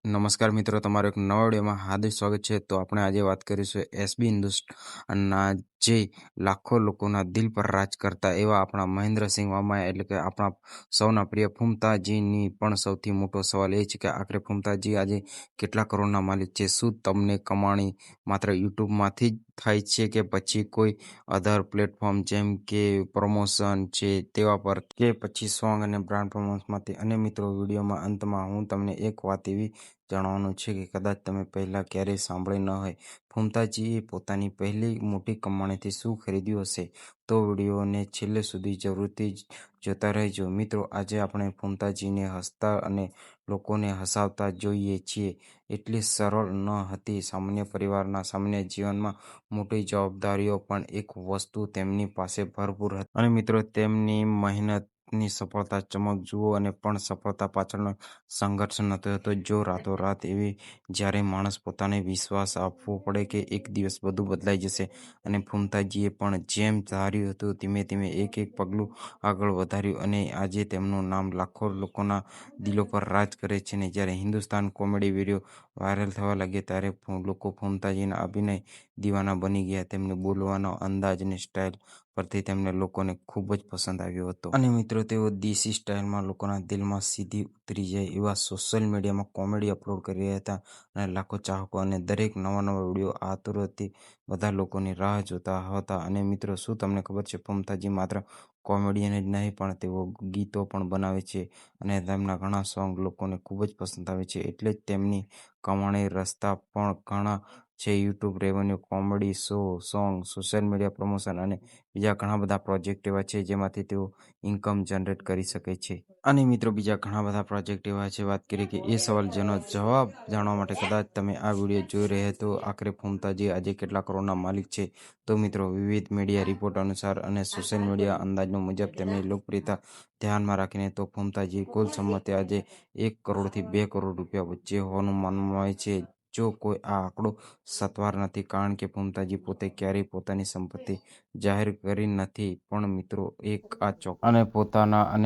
નમસ્કાર મિત્રો, તમારો એક નવા વિડીયોમાં હાર્દિક સ્વાગત છે. તો આપણે આજે વાત કરીશું એસબી હિન્દુસ્તાનના જે લાખો લોકોના દિલ પર રાજ કરતા એવા આપણા મહેન્દ્રસિંહ મામા, એટલે કે આપણા સૌના પ્રિય ફૂમતાજીની પણ સૌથી મોટો સવાલ એ છે કે આખરે ફૂમતાજી આજે કેટલા કરોડના માલિક છે. શું તમને કમાણી માત્ર યુટ્યુબમાંથી જ થાય છે કે પછી કોઈ અધર પ્લેટફોર્મ જેમ કે પ્રમોશન છે તેવા પર, કે પછી સોંગ અને બ્રાન્ડ પ્રમોશનમાંથી? અને મિત્રો, વિડીયોમાં અંતમાં હું તમને એક વાત એવી જાણવાનું છે કે કદાચ તમે પહેલાં ક્યારેય સાંભળી ન હોય. ફૂમતાજીએ પોતાની પહેલી મોટી કમાણીથી શું ખરીદ્યું હશે? તો વિડીયોને છેલ્લે સુધી જરૂરથી જોતા રહેજો. મિત્રો, આજે આપણે ફૂમતાજીને હસતા અને લોકોને હસાવતા જોઈએ છીએ. એટલી સરળ ન હતી સામાન્ય પરિવારના સામાન્ય જીવનમાં મોટી જવાબદારીઓ, પણ એક વસ્તુ તેમની પાસે ભરપૂર હતી. અને મિત્રો, તેમની મહેનતની સફળતા ચમક જુઓ, અને પણ સફળતા પાછળનો સંઘર્ષ નહોતો હતો. જો રાતોરાત એવી જ્યારે માણસ પોતાને વિશ્વાસ આપવો પડે કે એક દિવસ બધું બદલાઈ જશે. અને ફૂમતાજીએ પણ જેમ ધાર્યું હતું ધીમે ધીમે એક એક પગલું આગળ વધાર્યું, અને આજે તેમનું નામ લાખો લોકોના દિલો પર રાજ કરે છે. ને જ્યારે હિન્દુસ્તાન કોમેડી વિડીયો વાયરલ થવા લાગ્યા ત્યારે લોકો ફૂમતાજીના અભિનય દીવાના બની ગયા. તેમને બોલવાનો અંદાજ અને સ્ટાઇલ પરથી તેમને લોકોને ખૂબ જ પસંદ આવ્યો હતો. અને મિત્રો, તેઓ દેશી સ્ટાઇલમાં લોકોના દિલમાં સીધી ઉતરી જાય એવા સોશિયલ મીડિયામાં કોમેડી અપલોડ કરી રહ્યા હતા. અને લાખો ચાહકો અને દરેક નવા નવા વિડીયો આતુરથી બધા લોકોની રાહ જોતા હતા. અને મિત્રો, શું તમને ખબર છે, ફૂમતાજી માત્ર કોમેડિયન જ નહીં પણ તેઓ ગીતો પણ બનાવે છે. અને તેમના ઘણા સોંગ લોકોને ખૂબ જ પસંદ આવે છે. એટલે જ તેમની કમાણી રસ્તા પણ ઘણા છે: YouTube revenue, comedy show, song, social media promotion અને બીજા ઘણા બધા પ્રોજેક્ટ એવા છે જેમાંથી તેઓ ઇન્કમ જનરેટ કરી શકે છે. અને મિત્રો, બીજા ઘણા બધા પ્રોજેક્ટ એવા છે. વાત કરીએ કે એ સવાલ જેનો જવાબ જાણવા માટે કદાચ તમે આ વિડીયો જોઈ રહ્યા તો આખરે ફૂમતાજી આજે કેટલા કરોડના માલિક છે. તો મિત્રો, વિવિધ મીડિયા રિપોર્ટ અનુસાર અને સોશિયલ મીડિયા અંદાજો મુજબ તેમની લોકપ્રિયતા ધ્યાનમાં રાખીને તો ફૂમતાજી કુલ સંપત્તિ આજે 1 કરોડથી 2 કરોડ રૂપિયા વચ્ચે હોવાનું માનવામાં આવે છે. જો કોઈ આ આંકડો સત્વાર નથી, કારણ કે ફૂમતાજી પોતે ક્યારેય પોતાની સંપત્તિ જાહેર કરી નથી, પણ મિત્રો, એક આ ચોક્કસ અને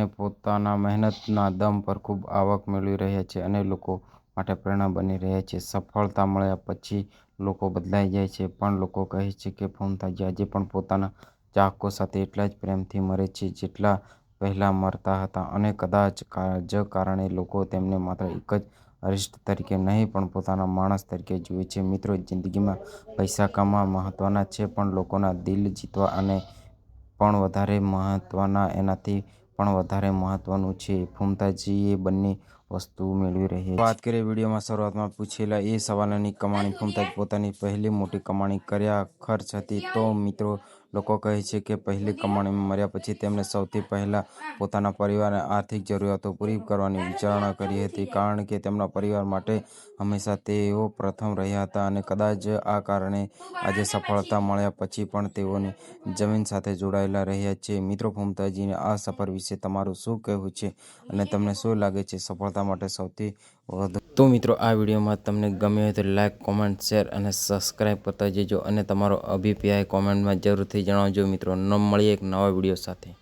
પોતાના મહેનતના દમ પર ખૂબ આવક મેળવી રહ્યા છે અને લોકો માટે પ્રેરણા બની રહ્યા છે. સફળતા મળ્યા પછી લોકો બદલાઈ જાય છે, પણ લોકો કહે છે કે ફૂમતાજી આજે પણ પોતાના ચાહકો સાથે એટલા જ પ્રેમથી મરે છે જેટલા પહેલા મરતા હતા. અને કદાચ જ કારણે લોકો તેમને માત્ર એક જ અરિસ્ટ તરીકે નહીં પણ પોતાના માણસ તરીકે જુએ છે. મિત્રો, જિંદગીમાં પૈસા કમાવા મહત્વના છે, પણ લોકોના દિલ જીતવા અને પણ વધારે મહત્વના, એનાથી પણ વધારે મહત્વનું છે. ફૂમતાજીએ બંને વસ્તુ મેળવી રહી છે. વાત કરીએ વિડીયોમાં શરૂઆતમાં પૂછેલા એ સવાલોની, કમાણી. ફૂમતાજી પોતાની પહેલી મોટી કમાણી કર્યા ખર્ચ હતી? તો મિત્રો, લોકો કહે છે કે પહેલી કમાણીમાં મર્યા પછી તેમણે સૌથી પહેલા પોતાના પરિવારની આર્થિક જરૂરિયાતો પૂરી કરવાની વિચારણા કરી હતી, કારણ કે તેમના પરિવાર માટે હંમેશા તેઓ પ્રથમ રહ્યા હતા. અને કદાચ આ કારણે આજે સફળતા મળ્યા પછી પણ તેઓની જમીન સાથે જોડાયેલા રહ્યા છે. મિત્રો, ફૂમતાજીની આ સફર વિશે તમારું શું કહેવું છે? અને તમને શું લાગે છે સફળતા માટે સૌથી વધુ? તો મિત્રો, આ વિડીયોમાં તમને ગમ્યો હોય તો લાઈક, કોમેન્ટ, શેર અને સબસ્ક્રાઈબ કરતા જજો. અને તમારો અભિપ્રાય કોમેન્ટમાં જરૂરથી જણાવજો. મિત્રો, મળીએ એક નવા વિડીયો સાથે.